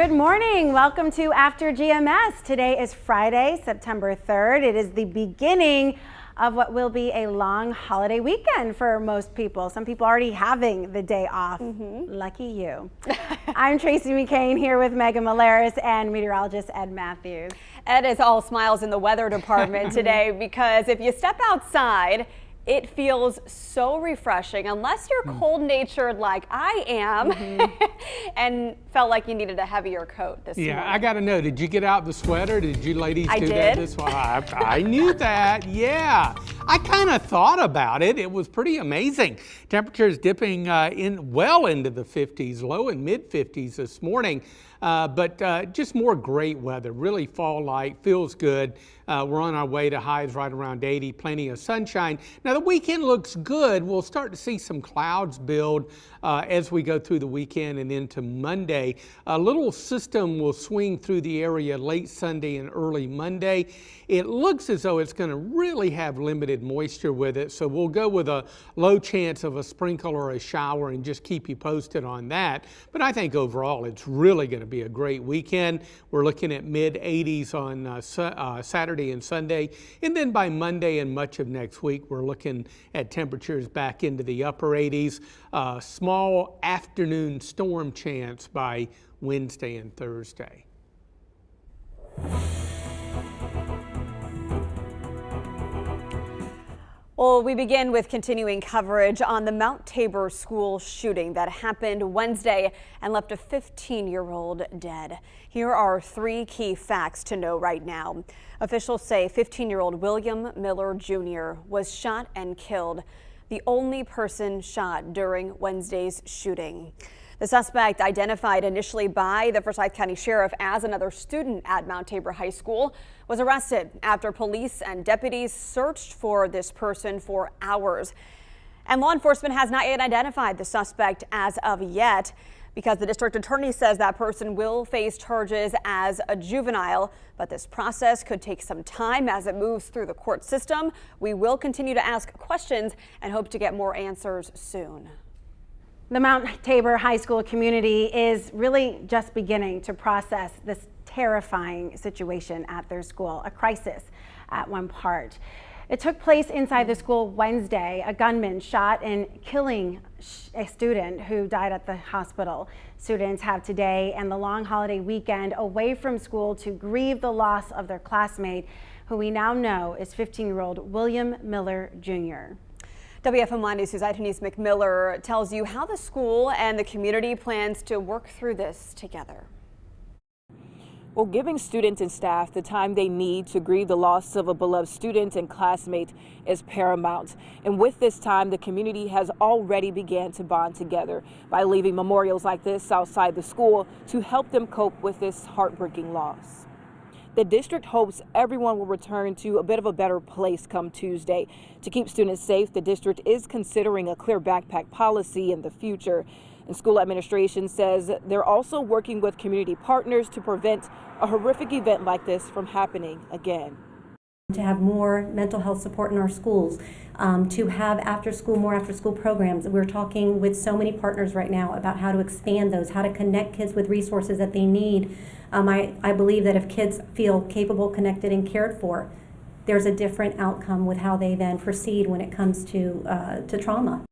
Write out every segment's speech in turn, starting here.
Good morning. Welcome to After GMS. Today is Friday, September 3rd. It is the beginning of what will be a long holiday weekend for most people. Some people already having the day off. Lucky you. I'm Tracy McCain here with Megan Malaris and meteorologist Ed Matthews. Ed is all smiles in the weather department today because if you step outside, it feels so refreshing, unless you're cold-natured like I am and felt like you needed a heavier coat this morning. Yeah, I got to know, did you get out the sweater? Did you ladies do that this morning? I knew that, yeah. I kind of thought about it. It was pretty amazing. Temperatures dipping well into the 50s, low and mid 50s this morning. But just more great weather, really fall-like, feels good. We're on our way to highs right around 80, plenty of sunshine. Now the weekend looks good. We'll start to see some clouds build as we go through the weekend and into Monday. A little system will swing through the area late Sunday and early Monday. It looks as though it's going to really have limited moisture with it, so we'll go with a low chance of a sprinkle or a shower and just keep you posted on that. But I think overall it's really going to be a great weekend. We're looking at mid 80s on Saturday and Sunday, and then by Monday and much of next week we're looking at temperatures back into the upper 80s. Small afternoon storm chance by Wednesday and Thursday. Well, we begin with continuing coverage on the Mount Tabor school shooting that happened Wednesday and left a 15-year-old dead. Here are three key facts to know right now. Officials say 15-year-old William Miller Jr. was shot and killed, the only person shot during Wednesday's shooting. The suspect, identified initially by the Forsyth County Sheriff as another student at Mount Tabor High School, was arrested after police and deputies searched for this person for hours. And law enforcement has not yet identified the suspect as of yet, because the district attorney says that person will face charges as a juvenile. But this process could take some time as it moves through the court system. We will continue to ask questions and hope to get more answers soon. The Mount Tabor High School community is really just beginning to process this terrifying situation at their school, a crisis at one part. It took place inside the school Wednesday. A gunman shot and killing a student who died at the hospital. Students have today and the long holiday weekend away from school to grieve the loss of their classmate, who we now know is 15-year-old William Miller Jr. WFMY News' Denise McMiller tells you how the school and the community plans to work through this together. Well, giving students and staff the time they need to grieve the loss of a beloved student and classmate is paramount. And with this time, the community has already began to bond together by leaving memorials like this outside the school to help them cope with this heartbreaking loss. The district hopes everyone will return to a bit of a better place come Tuesday. To keep students safe, the district is considering a clear backpack policy in the future. And school administration says they're also working with community partners to prevent a horrific event like this from happening again. To have more mental health support in our schools, to have more after school programs. We're talking with so many partners right now about how to expand those, how to connect kids with resources that they need. I believe that if kids feel capable, connected, and cared for, there's a different outcome with how they then proceed when it comes to trauma.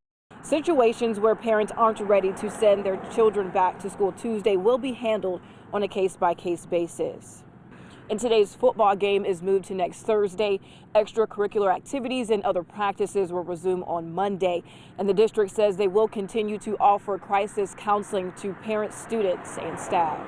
Situations where parents aren't ready to send their children back to school Tuesday will be handled on a case-by-case basis. And today's football game is moved to next Thursday. Extracurricular activities and other practices will resume on Monday. And the district says they will continue to offer crisis counseling to parents, students, and staff.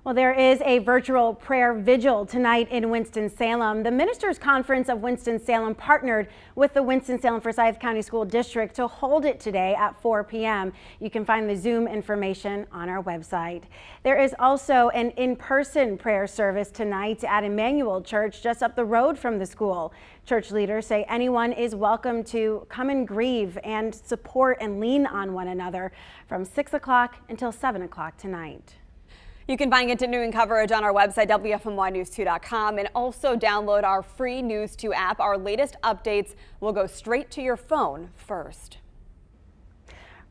Well, there is a virtual prayer vigil tonight in Winston-Salem. The Ministers' Conference of Winston-Salem partnered with the Winston-Salem Forsyth County School District to hold it today at 4 p.m. You can find the Zoom information on our website. There is also an in-person prayer service tonight at Emmanuel Church just up the road from the school. Church leaders say anyone is welcome to come and grieve and support and lean on one another from 6 o'clock until 7 o'clock tonight. You can find continuing coverage on our website, WFMYnews2.com, and also download our free News 2 app. Our latest updates will go straight to your phone first.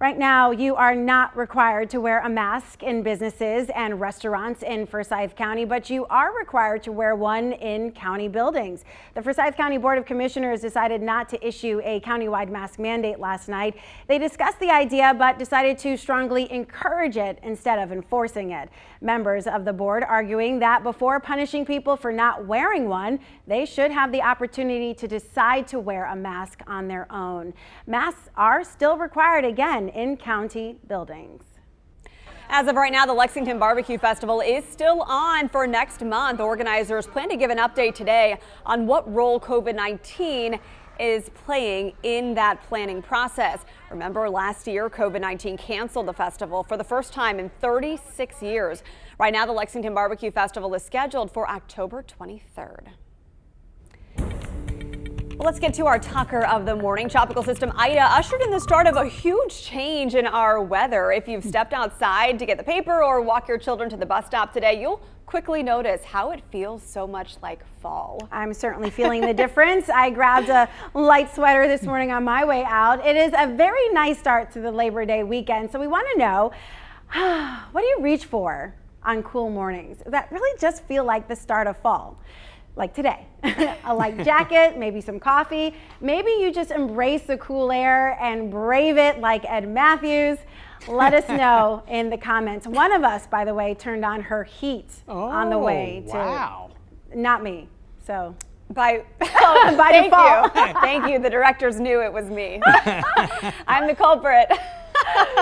Right now, you are not required to wear a mask in businesses and restaurants in Forsyth County, but you are required to wear one in county buildings. The Forsyth County Board of Commissioners decided not to issue a countywide mask mandate last night. They discussed the idea, but decided to strongly encourage it instead of enforcing it. Members of the board arguing that before punishing people for not wearing one, they should have the opportunity to decide to wear a mask on their own. Masks are still required again in county buildings. As of right now, the Lexington Barbecue Festival is still on for next month. Organizers plan to give an update today on what role COVID-19 is playing in that planning process. Remember, last year, COVID-19 canceled the festival for the first time in 36 years. Right now, the Lexington Barbecue Festival is scheduled for October 23rd. Well, let's get to our talker of the morning. Tropical system Ida ushered in the start of a huge change in our weather. If you've stepped outside to get the paper or walk your children to the bus stop today, you'll quickly notice how it feels so much like fall. I'm certainly feeling the difference. I grabbed a light sweater this morning on my way out. It is a very nice start to the Labor Day weekend. So we want to know, what do you reach for on cool mornings that really just feel like the start of fall? Like today, a light jacket, maybe some coffee. Maybe you just embrace the cool air and brave it like Ed Matthews. Let us know in the comments. One of us, by the way, turned on her heat on the way to. Wow. Not me. So By by default. Thank you. The directors knew it was me. I'm the culprit.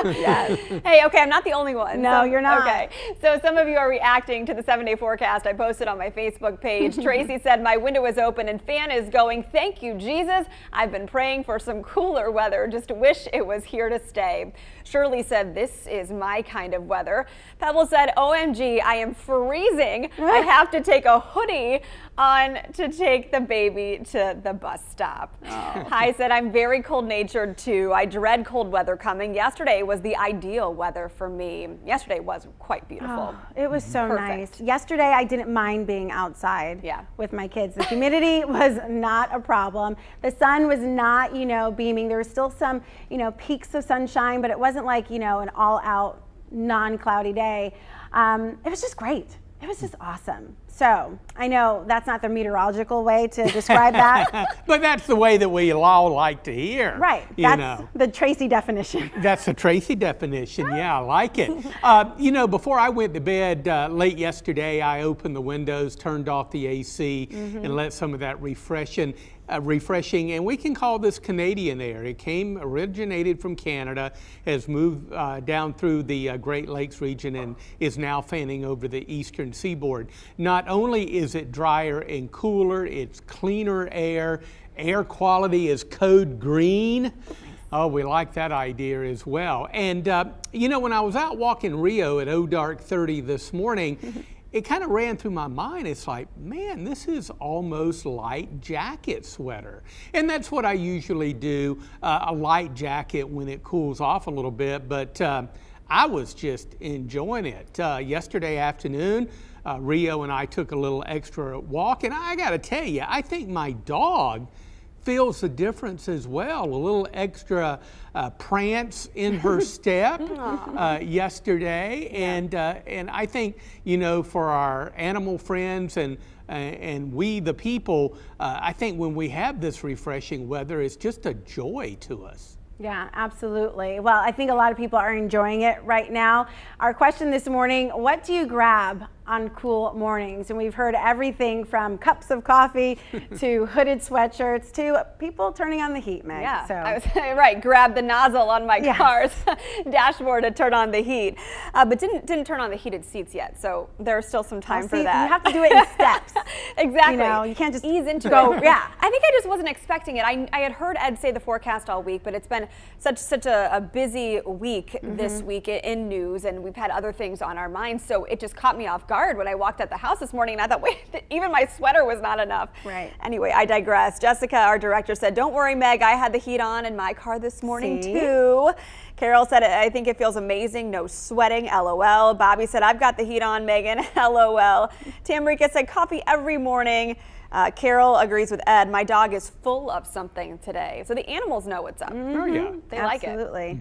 Yes. Hey, okay, I'm not the only one. No, you're not. Okay, so some of you are reacting to the 7-day forecast I posted on my Facebook page. Tracy said, my window is open and fan is going. Thank you, Jesus. I've been praying for some cooler weather. Just wish it was here to stay. Shirley said, this is my kind of weather. Pebble said, OMG, I am freezing. I have to take a hoodie on to take the baby to the bus stop. Hi said, I'm very cold natured too. I dread cold weather coming. Yesterday was the ideal weather for me. Yesterday was quite beautiful. Oh, it was so Perfect. nice. Yesterday, I didn't mind being outside with my kids. The humidity was not a problem. The sun was not, beaming. There was still some, peaks of sunshine, but it wasn't like, an all out non-cloudy day. It was just great. It was just awesome. So I know that's not the meteorological way to describe that. But that's the way that we all like to hear. Right. That's the Tracy definition. That's the Tracy definition. Yeah, I like it. Before I went to bed late yesterday, I opened the windows, turned off the AC, and let some of that refreshing, and we can call this Canadian air. It originated from Canada, has moved down through the Great Lakes region and is now fanning over the eastern seaboard. Not only is it drier and cooler, it's cleaner air. Air quality is code green. Oh, we like that idea as well. And when I was out walking Rio at dark 30 this morning, it kind of ran through my mind. It's like, man, this is almost light jacket sweater. And that's what I usually do, a light jacket when it cools off a little bit. But I was just enjoying it. Yesterday afternoon, Rio and I took a little extra walk. And I got to tell you, I think my dog feels the difference as well. A little extra prance in her step yesterday, and I think for our animal friends and we the people, I think when we have this refreshing weather, it's just a joy to us. Yeah, absolutely. Well, I think a lot of people are enjoying it right now. Our question this morning: what do you grab on cool mornings? And we've heard everything from cups of coffee to hooded sweatshirts to people turning on the heat, Meg. Yeah, so. I was right. Grab the nozzle on my car's dashboard to turn on the heat, but didn't turn on the heated seats yet. So there's still some time for that. You have to do it in steps. Exactly. You can't just ease into it. Yeah. I think I just wasn't expecting it. I had heard Ed say the forecast all week, but it's been such a busy week this week in news, and we've had other things on our minds. So it just caught me off guard when I walked out the house this morning, and I thought, wait, even my sweater was not enough. Right. Anyway, I digress. Jessica, our director, said, don't worry, Meg, I had the heat on in my car this morning too. Carol said, I think it feels amazing, no sweating, LOL. Bobby said, I've got the heat on, Megan, LOL. Tamrika said, coffee every morning. Carol agrees with Ed. My dog is full of something today. So the animals know what's up. Oh, yeah. They like it. Absolutely.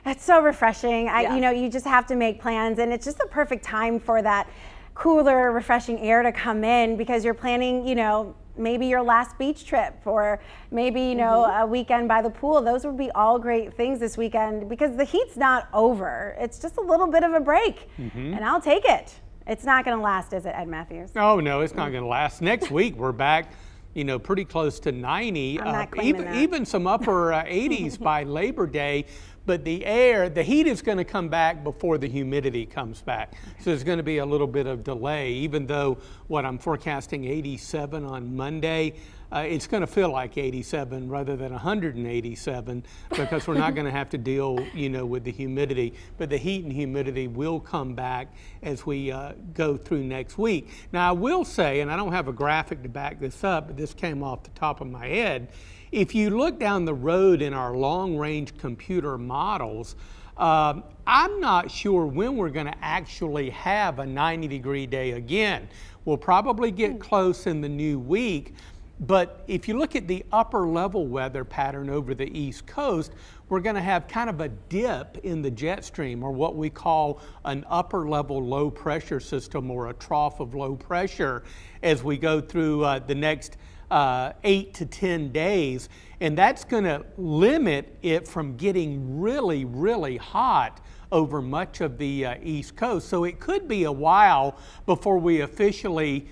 It's so refreshing. You know, you just have to make plans, and it's just the perfect time for that cooler, refreshing air to come in, because you're planning, you know, maybe your last beach trip, or maybe, you know, a weekend by the pool. Those would be all great things this weekend, because the heat's not over. It's just a little bit of a break, and I'll take it. It's not going to last, is it, Ed Matthews? Oh, no, it's not going to last. Next week, we're back, you know, pretty close to 90, even some upper 80s by Labor Day. But the heat is going to come back before the humidity comes back. So there's going to be a little bit of delay, even though what I'm forecasting 87 on Monday, it's going to feel like 87 rather than 187, because we're not going to have to deal, you know, with the humidity. But the heat and humidity will come back as we go through next week. Now, I will say, and I don't have a graphic to back this up, but this came off the top of my head. If you look down the road in our long-range computer models, I'm not sure when we're going to actually have a 90-degree day again. We'll probably get close in the new week, but if you look at the upper-level weather pattern over the East Coast, we're going to have kind of a dip in the jet stream, or what we call an upper-level low-pressure system, or a trough of low pressure, as we go through the next 8 to 10 days, and that's going to limit it from getting really, really hot over much of the East Coast. So it could be a while before we officially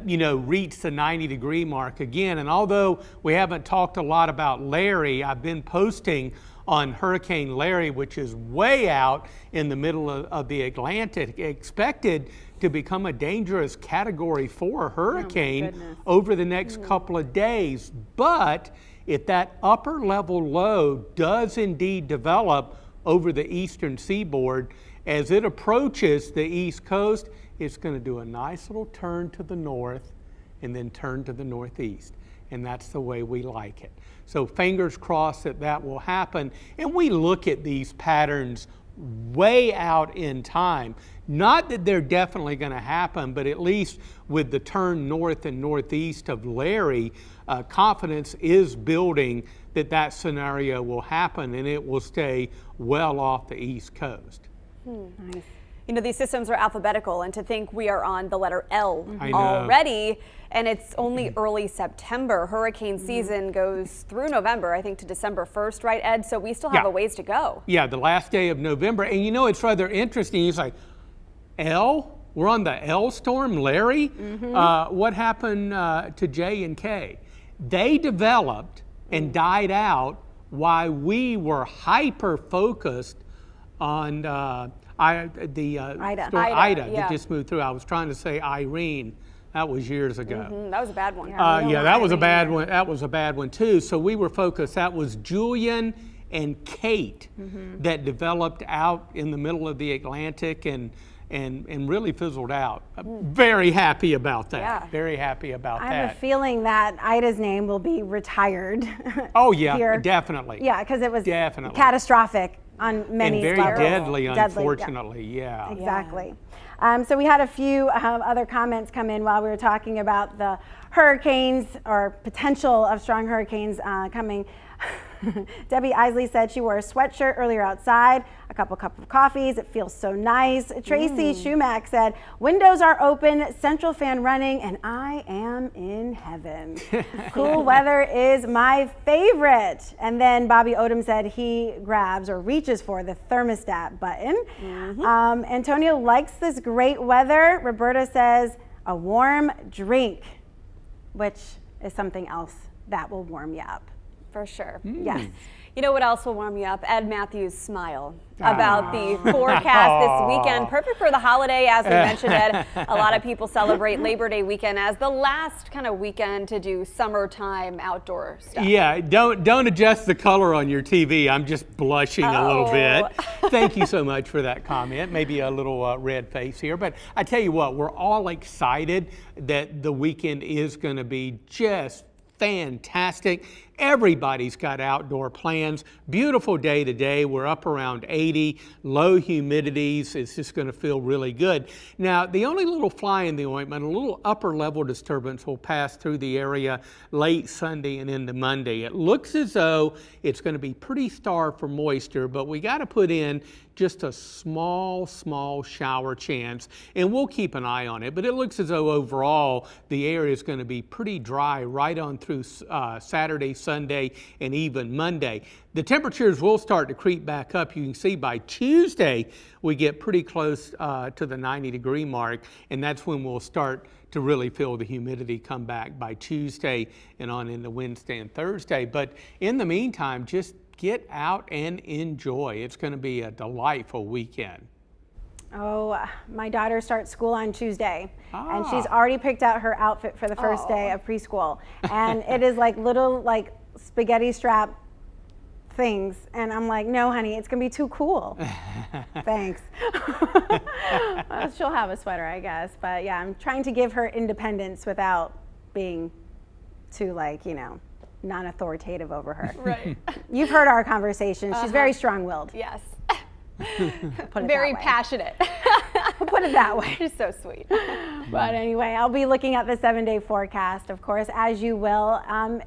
you know, reach the 90-degree mark again. And although we haven't talked a lot about Larry, I've been posting on Hurricane Larry, which is way out in the middle of the Atlantic, expected to become a dangerous Category 4 hurricane over the next couple of days. But if that upper level low does indeed develop over the eastern seaboard, as it approaches the East Coast, it's going to do a nice little turn to the north and then turn to the northeast. And that's the way we like it. So fingers crossed that that will happen. And we look at these patterns way out in time. Not that they're definitely going to happen, but at least with the turn north and northeast of Larry, confidence is building that that scenario will happen, and it will stay well off the East Coast. Nice. You know, these systems are alphabetical, and to think we are on the letter L already, and it's only early September. Hurricane season goes through November, I think, to December 1st, right, Ed? So we still have a ways to go. Yeah, the last day of November. And you know, it's rather interesting. It's like, L? We're on the L storm, Larry? What happened to J and K? They developed and died out while we were hyper-focused on Ida that just moved through. I was trying to say Irene. That was years ago. That was a bad one. Yeah, that was a bad one. That was a bad one too. So we were focused. That was Julian and Kate that developed out in the middle of the Atlantic and really fizzled out. Very happy about that. Yeah. Very happy about that. I have a feeling that Ida's name will be retired. Oh yeah, here. definitely. Yeah, because it was definitely catastrophic on many and very levels. deadly, unfortunately. Yeah. Exactly. So we had a few other comments come in while we were talking about the hurricanes, or potential of strong hurricanes coming. Debbie Isley said she wore a sweatshirt earlier outside, a couple cups of coffees. It feels so nice. Tracy Schumack said, windows are open, central fan running, and I am in heaven. Cool weather is my favorite. And then Bobby Odom said he grabs or reaches for the thermostat button. Antonio likes this great weather. Roberta says a warm drink, which is something else that will warm you up. For sure. Yes. You know what else will warm you up? Ed Matthews' smile about the forecast this weekend. Perfect for the holiday, as we mentioned, Ed. A lot of people celebrate Labor Day weekend as the last kind of weekend to do summertime outdoor stuff. Yeah, don't adjust the color on your TV. I'm just blushing a little bit. Thank you so much for that comment. Maybe a little red face here. But I tell you what, we're all excited that the weekend is going to be just fantastic. Everybody's got outdoor plans. Beautiful day today. We're up around 80, low humidities. It's just going to feel really good. Now, the only little fly in the ointment, a little upper level disturbance will pass through the area late Sunday and into Monday. It looks as though it's going to be pretty starved for moisture, but we got to put in just a small shower chance, and we'll keep an eye on it. But it looks as though overall the area is going to be pretty dry right on through Saturday, Sunday, and even Monday. The temperatures will start to creep back up. You can see by Tuesday we get pretty close to the 90-degree mark, and that's when we'll start to really feel the humidity come back by Tuesday and on into Wednesday and Thursday. But in the meantime, just get out and enjoy. It's going to be a delightful weekend. Oh, my daughter starts school on Tuesday, and she's already picked out her outfit for the first day of preschool. And it is like little spaghetti strap things, and I'm like, no honey, it's gonna be too cool. Thanks. Well, she'll have a sweater, I guess, but yeah, I'm trying to give her independence without being too non-authoritative over her. Right. You've heard our conversation. She's very strong-willed. Yes. Put it Very that way. passionate. Put it that way. She's so sweet. But anyway, I'll be looking at the 7-day forecast, of course, as you will.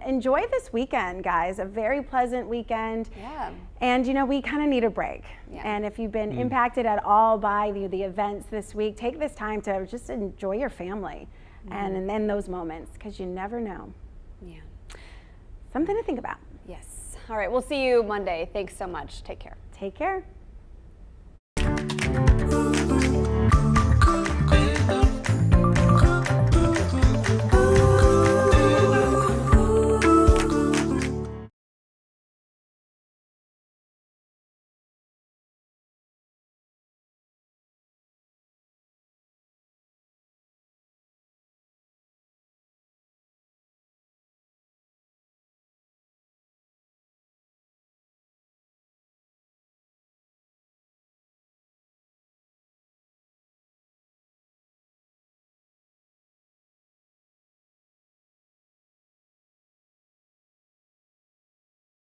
Enjoy this weekend, guys. A very pleasant weekend. Yeah. And we kind of need a break. Yeah. And if you've been impacted at all by the events this week, take this time to just enjoy your family and in those moments, because you never know. Yeah. Something to think about. Yes. All right. We'll see you Monday. Thanks so much. Take care. Take care.